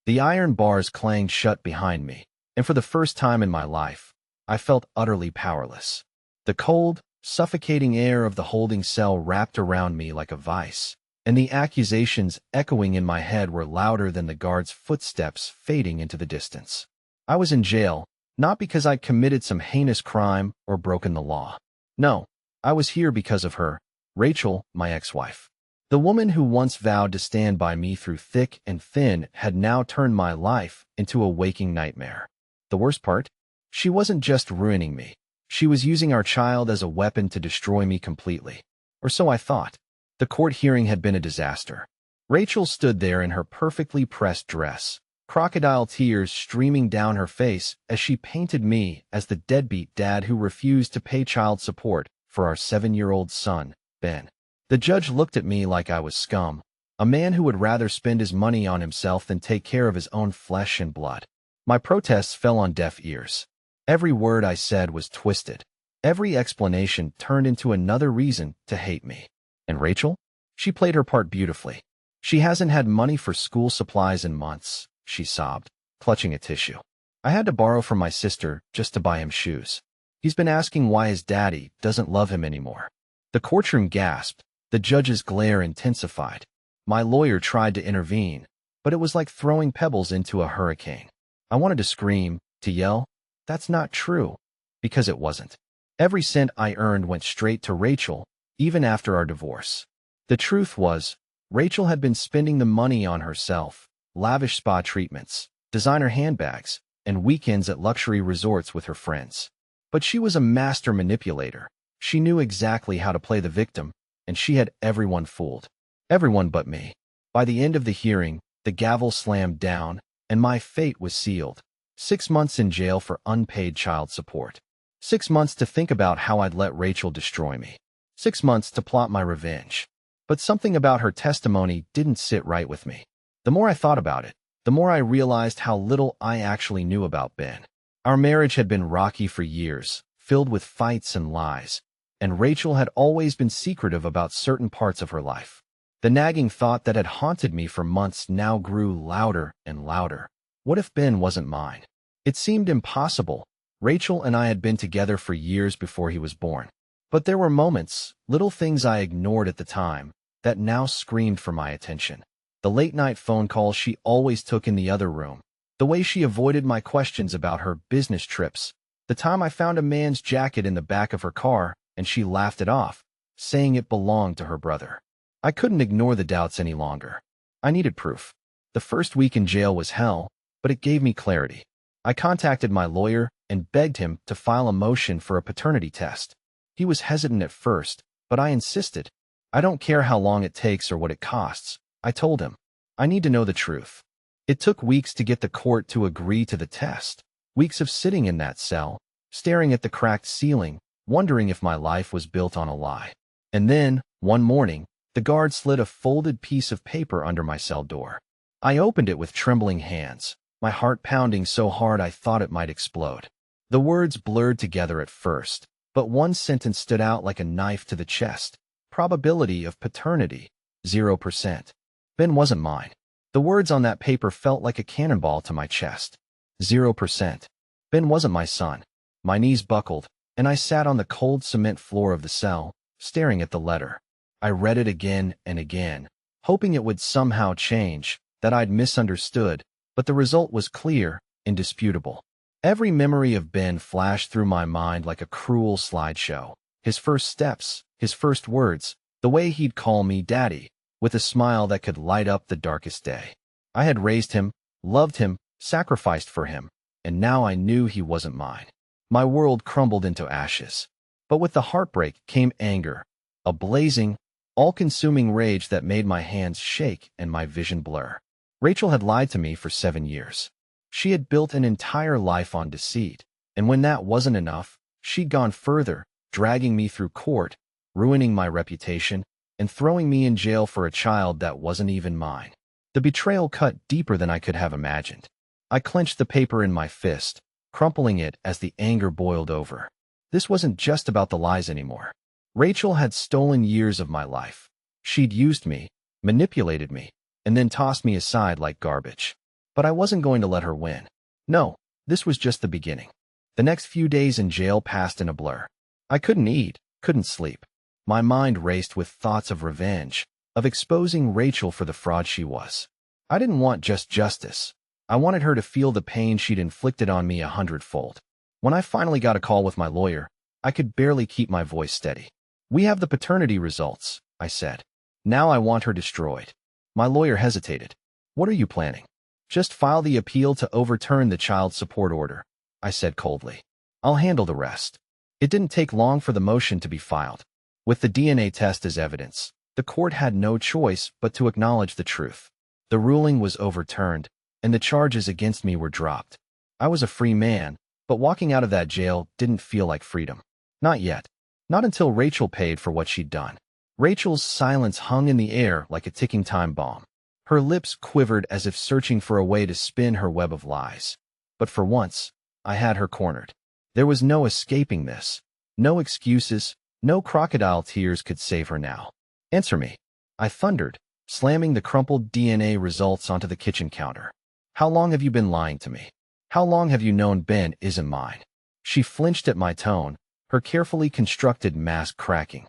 The iron bars clanged shut behind me, and for the first time in my life, I felt utterly powerless. The cold, suffocating air of the holding cell wrapped around me like a vice, and the accusations echoing in my head were louder than the guard's footsteps fading into the distance. I was in jail, not because I'd committed some heinous crime or broken the law. No, I was here because of her, Rachel, my ex-wife. The woman who once vowed to stand by me through thick and thin had now turned my life into a waking nightmare. The worst part? She wasn't just ruining me. She was using our child as a weapon to destroy me completely. Or so I thought. The court hearing had been a disaster. Rachel stood there in her perfectly pressed dress, crocodile tears streaming down her face as she painted me as the deadbeat dad who refused to pay child support for our 7-year-old son, Ben. The judge looked at me like I was scum, a man who would rather spend his money on himself than take care of his own flesh and blood. My protests fell on deaf ears. Every word I said was twisted. Every explanation turned into another reason to hate me. And Rachel? She played her part beautifully. She hasn't had money for school supplies in months, she sobbed, clutching a tissue. I had to borrow from my sister just to buy him shoes. He's been asking why his daddy doesn't love him anymore. The courtroom gasped. The judge's glare intensified. My lawyer tried to intervene, but it was like throwing pebbles into a hurricane. I wanted to scream, to yell, "That's not true," because it wasn't. Every cent I earned went straight to Rachel, even after our divorce. The truth was, Rachel had been spending the money on herself, lavish spa treatments, designer handbags, and weekends at luxury resorts with her friends. But she was a master manipulator. She knew exactly how to play the victim, and she had everyone fooled. Everyone but me. By the end of the hearing, the gavel slammed down, and my fate was sealed. 6 months in jail for unpaid child support. 6 months to think about how I'd let Rachel destroy me. 6 months to plot my revenge. But something about her testimony didn't sit right with me. The more I thought about it, the more I realized how little I actually knew about Ben. Our marriage had been rocky for years, filled with fights and lies, and Rachel had always been secretive about certain parts of her life. The nagging thought that had haunted me for months now grew louder and louder. What if Ben wasn't mine? It seemed impossible. Rachel and I had been together for years before he was born. But there were moments, little things I ignored at the time, that now screamed for my attention. The late-night phone calls she always took in the other room. The way she avoided my questions about her business trips. The time I found a man's jacket in the back of her car, and she laughed it off, saying it belonged to her brother. I couldn't ignore the doubts any longer. I needed proof. The first week in jail was hell, but it gave me clarity. I contacted my lawyer and begged him to file a motion for a paternity test. He was hesitant at first, but I insisted. I don't care how long it takes or what it costs, I told him. I need to know the truth. It took weeks to get the court to agree to the test. Weeks of sitting in that cell, staring at the cracked ceiling, wondering if my life was built on a lie. And then, one morning, the guard slid a folded piece of paper under my cell door. I opened it with trembling hands, my heart pounding so hard I thought it might explode. The words blurred together at first, but one sentence stood out like a knife to the chest. Probability of paternity, 0%. Ben wasn't mine. The words on that paper felt like a cannonball to my chest. 0%. Ben wasn't my son. My knees buckled, and I sat on the cold cement floor of the cell, staring at the letter. I read it again and again, hoping it would somehow change, that I'd misunderstood, but the result was clear, indisputable. Every memory of Ben flashed through my mind like a cruel slideshow. His first steps, his first words, the way he'd call me Daddy, with a smile that could light up the darkest day. I had raised him, loved him, sacrificed for him, and now I knew he wasn't mine. My world crumbled into ashes. But with the heartbreak came anger, a blazing, all-consuming rage that made my hands shake and my vision blur. Rachel had lied to me for 7 years. She had built an entire life on deceit, and when that wasn't enough, she'd gone further, dragging me through court, ruining my reputation, and throwing me in jail for a child that wasn't even mine. The betrayal cut deeper than I could have imagined. I clenched the paper in my fist, crumpling it as the anger boiled over. This wasn't just about the lies anymore. Rachel had stolen years of my life. She'd used me, manipulated me, and then tossed me aside like garbage. But I wasn't going to let her win. No, this was just the beginning. The next few days in jail passed in a blur. I couldn't eat, couldn't sleep. My mind raced with thoughts of revenge, of exposing Rachel for the fraud she was. I didn't want just justice. I wanted her to feel the pain she'd inflicted on me 100-fold. When I finally got a call with my lawyer, I could barely keep my voice steady. "We have the paternity results," I said. "Now I want her destroyed." My lawyer hesitated. "What are you planning?" "Just file the appeal to overturn the child support order," I said coldly. "I'll handle the rest." It didn't take long for the motion to be filed. With the DNA test as evidence, the court had no choice but to acknowledge the truth. The ruling was overturned, and the charges against me were dropped. I was a free man, but walking out of that jail didn't feel like freedom. Not yet. Not until Rachel paid for what she'd done. Rachel's silence hung in the air like a ticking time bomb. Her lips quivered as if searching for a way to spin her web of lies. But for once, I had her cornered. There was no escaping this. No excuses, no crocodile tears could save her now. "Answer me," I thundered, slamming the crumpled DNA results onto the kitchen counter. "How long have you been lying to me? How long have you known Ben isn't mine?" She flinched at my tone, her carefully constructed mask cracking.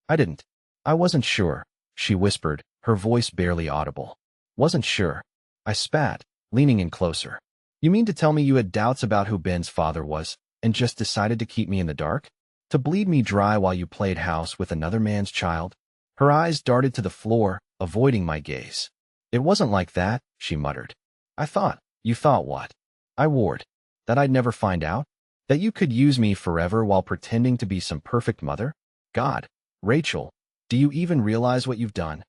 I didn't. I wasn't sure," she whispered, her voice barely audible. "Wasn't sure." I spat, leaning in closer. "You mean to tell me you had doubts about who Ben's father was, and just decided to keep me in the dark? To bleed me dry while you played house with another man's child?" Her eyes darted to the floor, avoiding my gaze. "It wasn't like that," she muttered. You thought what?" I warred. "That I'd never find out? That you could use me forever while pretending to be some perfect mother? God, Rachel, do you even realize what you've done?"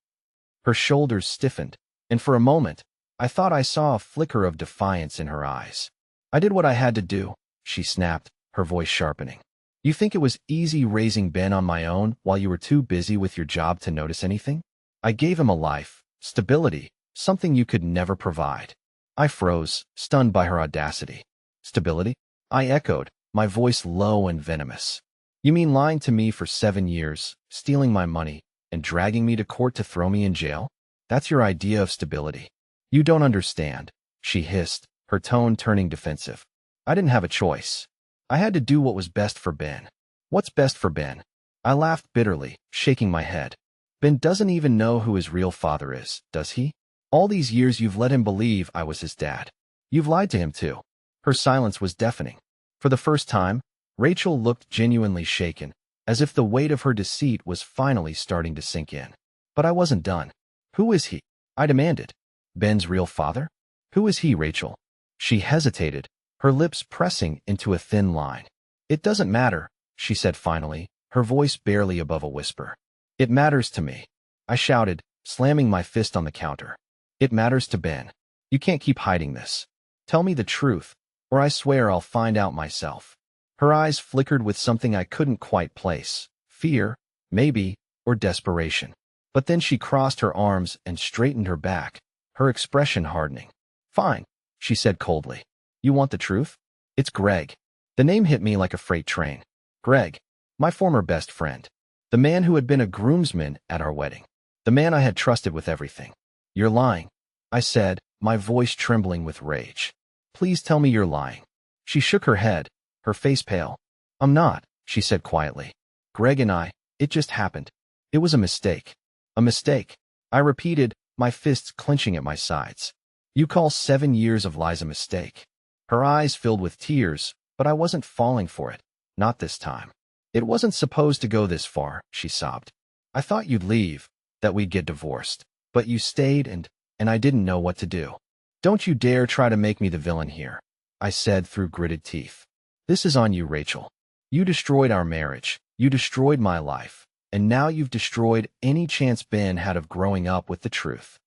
Her shoulders stiffened, and for a moment, I thought I saw a flicker of defiance in her eyes. "I did what I had to do," she snapped, her voice sharpening. "You think it was easy raising Ben on my own while you were too busy with your job to notice anything? I gave him a life, stability, something you could never provide." I froze, stunned by her audacity. "Stability?" I echoed, my voice low and venomous. "You mean lying to me for 7 years, stealing my money, and dragging me to court to throw me in jail? That's your idea of stability?" "You don't understand," she hissed, her tone turning defensive. "I didn't have a choice. I had to do what was best for Ben." "What's best for Ben?" I laughed bitterly, shaking my head. "Ben doesn't even know who his real father is, does he? All these years you've let him believe I was his dad. You've lied to him too." Her silence was deafening. For the first time, Rachel looked genuinely shaken, as if the weight of her deceit was finally starting to sink in. But I wasn't done. "Who is he?" I demanded. "Ben's real father? Who is he, Rachel?" She hesitated, her lips pressing into a thin line. "It doesn't matter," she said finally, her voice barely above a whisper. "It matters to me," I shouted, slamming my fist on the counter. "It matters to Ben. You can't keep hiding this. Tell me the truth, or I swear I'll find out myself." Her eyes flickered with something I couldn't quite place. Fear, maybe, or desperation. But then she crossed her arms and straightened her back, her expression hardening. "Fine," she said coldly. "You want the truth? It's Greg." The name hit me like a freight train. Greg, my former best friend. The man who had been a groomsman at our wedding. The man I had trusted with everything. "You're lying," I said, my voice trembling with rage. "Please tell me you're lying." She shook her head, her face pale. "I'm not," she said quietly. "Greg and it just happened. It was a mistake." "A mistake," I repeated, my fists clenching at my sides. "You call 7 years of lies a mistake?" Her eyes filled with tears, but I wasn't falling for it. Not this time. "It wasn't supposed to go this far," she sobbed. "I thought you'd leave, that we'd get divorced. But you stayed and I didn't know what to do." "Don't you dare try to make me the villain here," I said through gritted teeth. "This is on you, Rachel. You destroyed our marriage. You destroyed my life. And now you've destroyed any chance Ben had of growing up with the truth."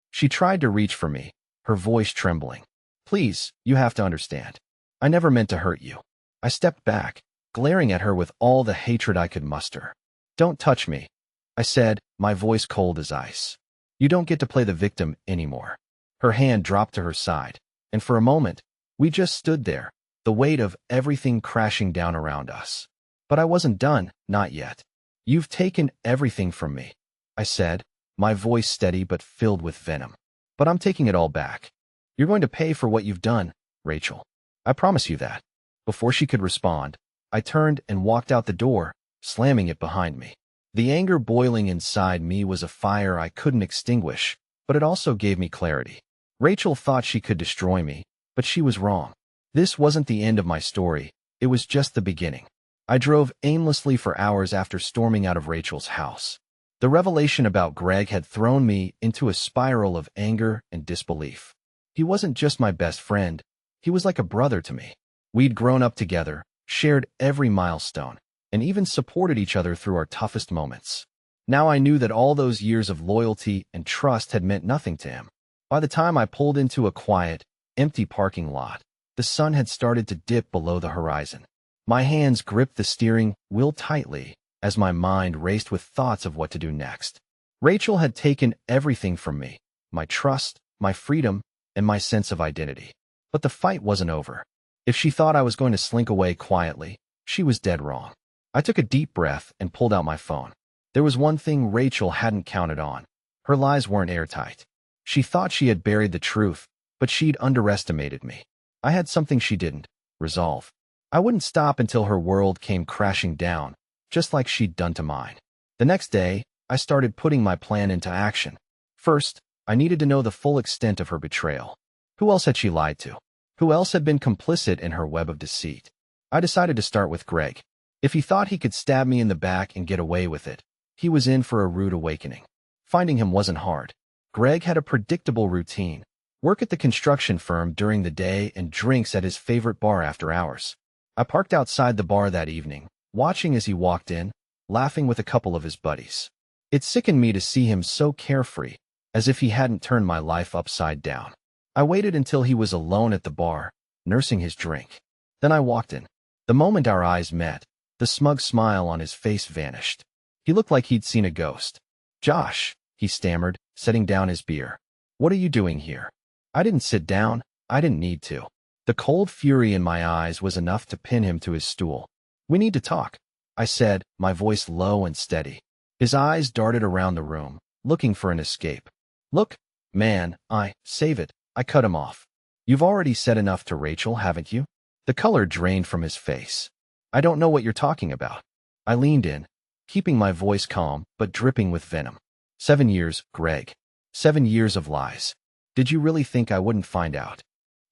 She tried to reach for me, her voice trembling. "Please, you have to understand. I never meant to hurt you." I stepped back, glaring at her with all the hatred I could muster. "Don't touch me," I said, my voice cold as ice. "You don't get to play the victim anymore." Her hand dropped to her side, and for a moment, we just stood there, the weight of everything crashing down around us. But I wasn't done, not yet. "You've taken everything from me," I said, my voice steady but filled with venom. "But I'm taking it all back. You're going to pay for what you've done, Rachel. I promise you that. Before she could respond, I turned and walked out the door, slamming it behind me. The anger boiling inside me was a fire I couldn't extinguish, but it also gave me clarity. Rachel thought she could destroy me, but she was wrong. This wasn't the end of my story, it was just the beginning. I drove aimlessly for hours after storming out of Rachel's house. The revelation about Greg had thrown me into a spiral of anger and disbelief. He wasn't just my best friend, he was like a brother to me. We'd grown up together, shared every milestone, and even supported each other through our toughest moments. Now I knew that all those years of loyalty and trust had meant nothing to him. By the time I pulled into a quiet, empty parking lot, the sun had started to dip below the horizon. My hands gripped the steering wheel tightly as my mind raced with thoughts of what to do next. Rachel had taken everything from me, my trust, my freedom, and my sense of identity. But the fight wasn't over. If she thought I was going to slink away quietly, she was dead wrong. I took a deep breath and pulled out my phone. There was one thing Rachel hadn't counted on. Her lies weren't airtight. She thought she had buried the truth, but she'd underestimated me. I had something she didn't: resolve. I wouldn't stop until her world came crashing down, just like she'd done to mine. The next day, I started putting my plan into action. First, I needed to know the full extent of her betrayal. Who else had she lied to? Who else had been complicit in her web of deceit? I decided to start with Greg. If he thought he could stab me in the back and get away with it, he was in for a rude awakening. Finding him wasn't hard. Greg had a predictable routine: work at the construction firm during the day and drinks at his favorite bar after hours. I parked outside the bar that evening, watching as he walked in, laughing with a couple of his buddies. It sickened me to see him so carefree, as if he hadn't turned my life upside down. I waited until he was alone at the bar, nursing his drink. Then I walked in. The moment our eyes met, the smug smile on his face vanished. He looked like he'd seen a ghost. "Josh," he stammered, setting down his beer. "What are you doing here?" I didn't sit down. I didn't need to. The cold fury in my eyes was enough to pin him to his stool. "We need to talk," I said, my voice low and steady. His eyes darted around the room, looking for an escape. "Look, man, save it," I cut him off. "You've already said enough to Rachel, haven't you?" The color drained from his face. "I don't know what you're talking about." I leaned in, keeping my voice calm but dripping with venom. 7 years, Greg. 7 years of lies. Did you really think I wouldn't find out?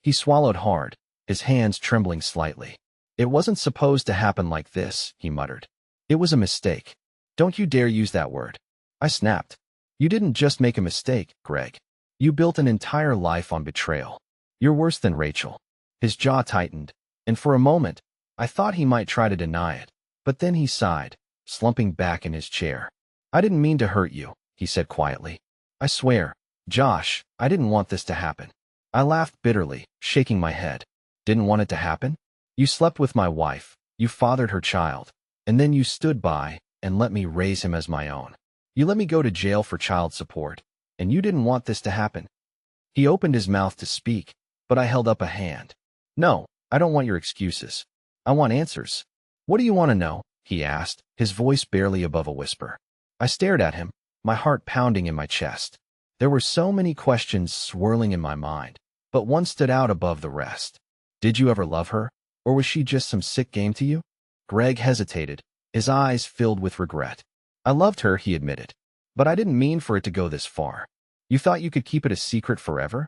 He swallowed hard, his hands trembling slightly. "It wasn't supposed to happen like this," he muttered. "It was a mistake." "Don't you dare use that word." I snapped. "You didn't just make a mistake, Greg. You built an entire life on betrayal. You're worse than Rachel." His jaw tightened, and for a moment, I thought he might try to deny it. But then he sighed, slumping back in his chair. "I didn't mean to hurt you," he said quietly. "I swear, Josh, I didn't want this to happen." I laughed bitterly, shaking my head. "Didn't want it to happen? You slept with my wife, you fathered her child, and then you stood by and let me raise him as my own. You let me go to jail for child support, and you didn't want this to happen." He opened his mouth to speak, but I held up a hand. "No, I don't want your excuses. I want answers." "What do you want to know?" he asked, his voice barely above a whisper. I stared at him, my heart pounding in my chest. There were so many questions swirling in my mind, but one stood out above the rest. "Did you ever love her, or was she just some sick game to you?" Greg hesitated, his eyes filled with regret. "I loved her," he admitted, "but I didn't mean for it to go this far." "You thought you could keep it a secret forever?"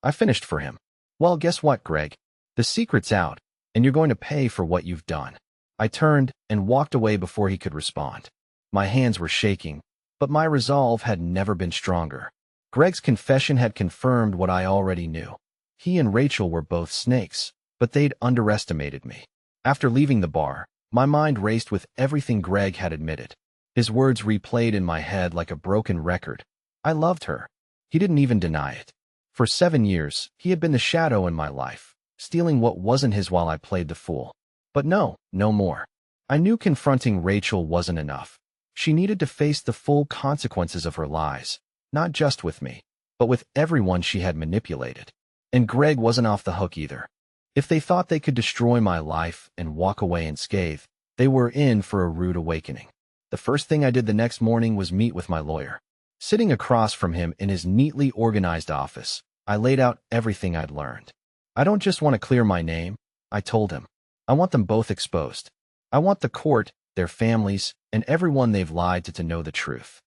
I finished for him. "Well, guess what, Greg? The secret's out, and you're going to pay for what you've done." I turned and walked away before he could respond. My hands were shaking, but my resolve had never been stronger. Greg's confession had confirmed what I already knew. He and Rachel were both snakes, but they'd underestimated me. After leaving the bar, my mind raced with everything Greg had admitted. His words replayed in my head like a broken record. I loved her. He didn't even deny it. For 7 years, he had been the shadow in my life, stealing what wasn't his while I played the fool. But no more. I knew confronting Rachel wasn't enough. She needed to face the full consequences of her lies, not just with me, but with everyone she had manipulated. And Greg wasn't off the hook either. If they thought they could destroy my life and walk away unscathed, they were in for a rude awakening. The first thing I did the next morning was meet with my lawyer. Sitting across from him in his neatly organized office, I laid out everything I'd learned. I don't just want to clear my name, I told him. I want them both exposed. I want the court, their families, and everyone they've lied to know the truth.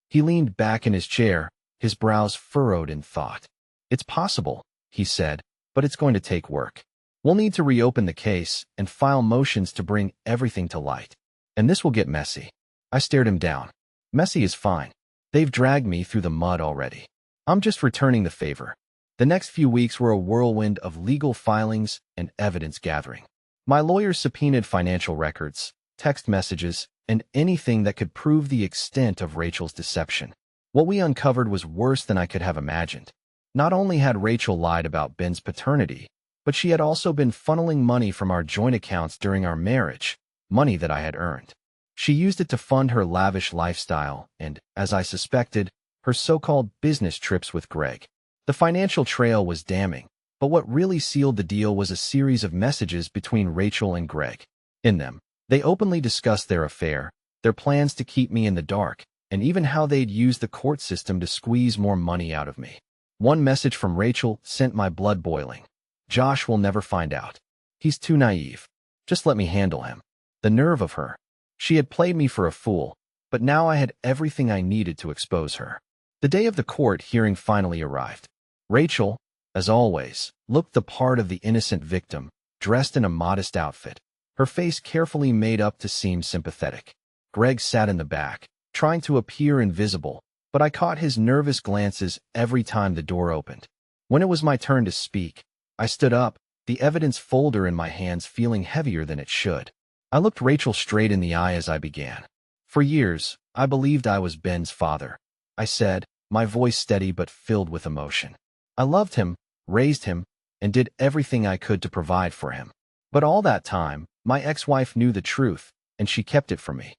He leaned back in his chair, his brows furrowed in thought. It's possible, he said, but it's going to take work. We'll need to reopen the case and file motions to bring everything to light. And this will get messy. I stared him down. Messy is fine. They've dragged me through the mud already. I'm just returning the favor. The next few weeks were a whirlwind of legal filings and evidence gathering. My lawyers subpoenaed financial records, text messages, and anything that could prove the extent of Rachel's deception. What we uncovered was worse than I could have imagined. Not only had Rachel lied about Ben's paternity, but she had also been funneling money from our joint accounts during our marriage, money that I had earned. She used it to fund her lavish lifestyle and, as I suspected, her so-called business trips with Greg. The financial trail was damning, but what really sealed the deal was a series of messages between Rachel and Greg. In them, they openly discussed their affair, their plans to keep me in the dark, and even how they'd use the court system to squeeze more money out of me. One message from Rachel sent my blood boiling. Josh will never find out. He's too naive. Just let me handle him. The nerve of her. She had played me for a fool, but now I had everything I needed to expose her. The day of the court hearing finally arrived. Rachel, as always, looked the part of the innocent victim, dressed in a modest outfit, her face carefully made up to seem sympathetic. Greg sat in the back, trying to appear invisible, but I caught his nervous glances every time the door opened. When it was my turn to speak, I stood up, the evidence folder in my hands feeling heavier than it should. I looked Rachel straight in the eye as I began. For years, I believed I was Ben's father. I said, my voice steady but filled with emotion. I loved him, raised him, and did everything I could to provide for him. But all that time, my ex-wife knew the truth, and she kept it from me.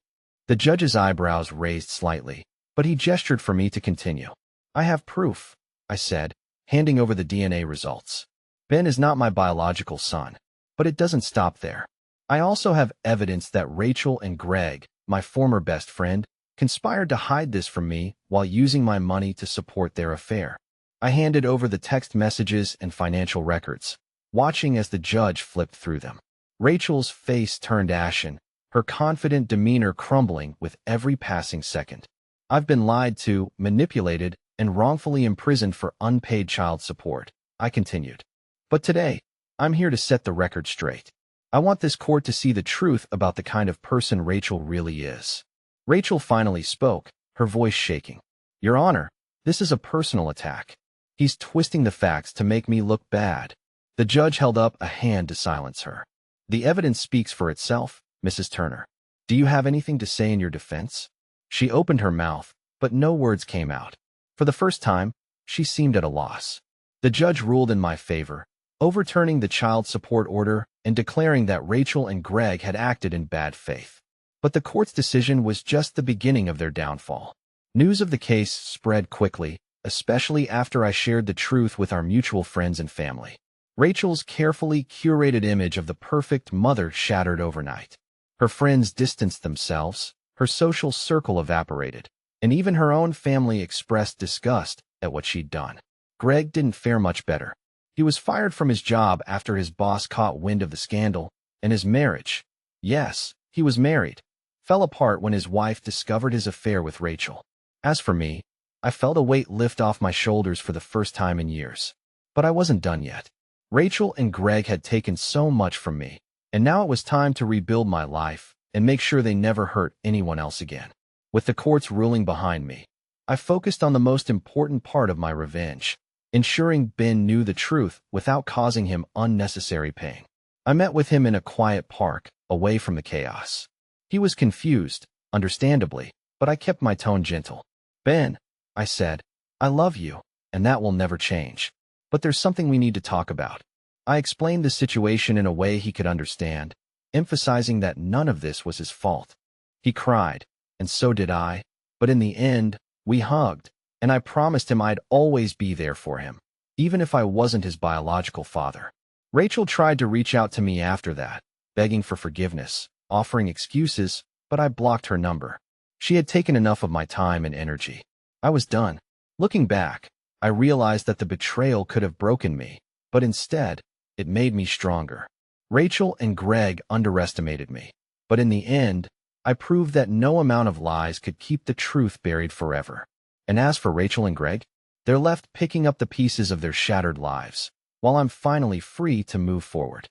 The judge's eyebrows raised slightly, but he gestured for me to continue. I have proof, I said, handing over the DNA results. Ben is not my biological son, but it doesn't stop there. I also have evidence that Rachel and Greg, my former best friend, conspired to hide this from me while using my money to support their affair. I handed over the text messages and financial records, watching as the judge flipped through them. Rachel's face turned ashen, her confident demeanor crumbling with every passing second. I've been lied to, manipulated, and wrongfully imprisoned for unpaid child support, I continued. But today, I'm here to set the record straight. I want this court to see the truth about the kind of person Rachel really is. Rachel finally spoke, her voice shaking. Your Honor, this is a personal attack. He's twisting the facts to make me look bad. The judge held up a hand to silence her. The evidence speaks for itself, Mrs. Turner. Do you have anything to say in your defense? She opened her mouth, but no words came out. For the first time, she seemed at a loss. The judge ruled in my favor, overturning the child support order and declaring that Rachel and Greg had acted in bad faith. But the court's decision was just the beginning of their downfall. News of the case spread quickly, especially after I shared the truth with our mutual friends and family. Rachel's carefully curated image of the perfect mother shattered overnight. Her friends distanced themselves, her social circle evaporated, and even her own family expressed disgust at what she'd done. Greg didn't fare much better. He was fired from his job after his boss caught wind of the scandal, and his marriage, yes, he was married, fell apart when his wife discovered his affair with Rachel. As for me, I felt a weight lift off my shoulders for the first time in years. But I wasn't done yet. Rachel and Greg had taken so much from me, and now it was time to rebuild my life and make sure they never hurt anyone else again. With the court's ruling behind me, I focused on the most important part of my revenge, ensuring Ben knew the truth without causing him unnecessary pain. I met with him in a quiet park, away from the chaos. He was confused, understandably, but I kept my tone gentle. Ben, I said, I love you, and that will never change. But there's something we need to talk about. I explained the situation in a way he could understand, emphasizing that none of this was his fault. He cried, and so did I, but in the end, we hugged, and I promised him I'd always be there for him, even if I wasn't his biological father. Rachel tried to reach out to me after that, begging for forgiveness, offering excuses, but I blocked her number. She had taken enough of my time and energy. I was done. Looking back, I realized that the betrayal could have broken me, but instead, it made me stronger. Rachel and Greg underestimated me, but in the end, I proved that no amount of lies could keep the truth buried forever. And as for Rachel and Greg, they're left picking up the pieces of their shattered lives, while I'm finally free to move forward.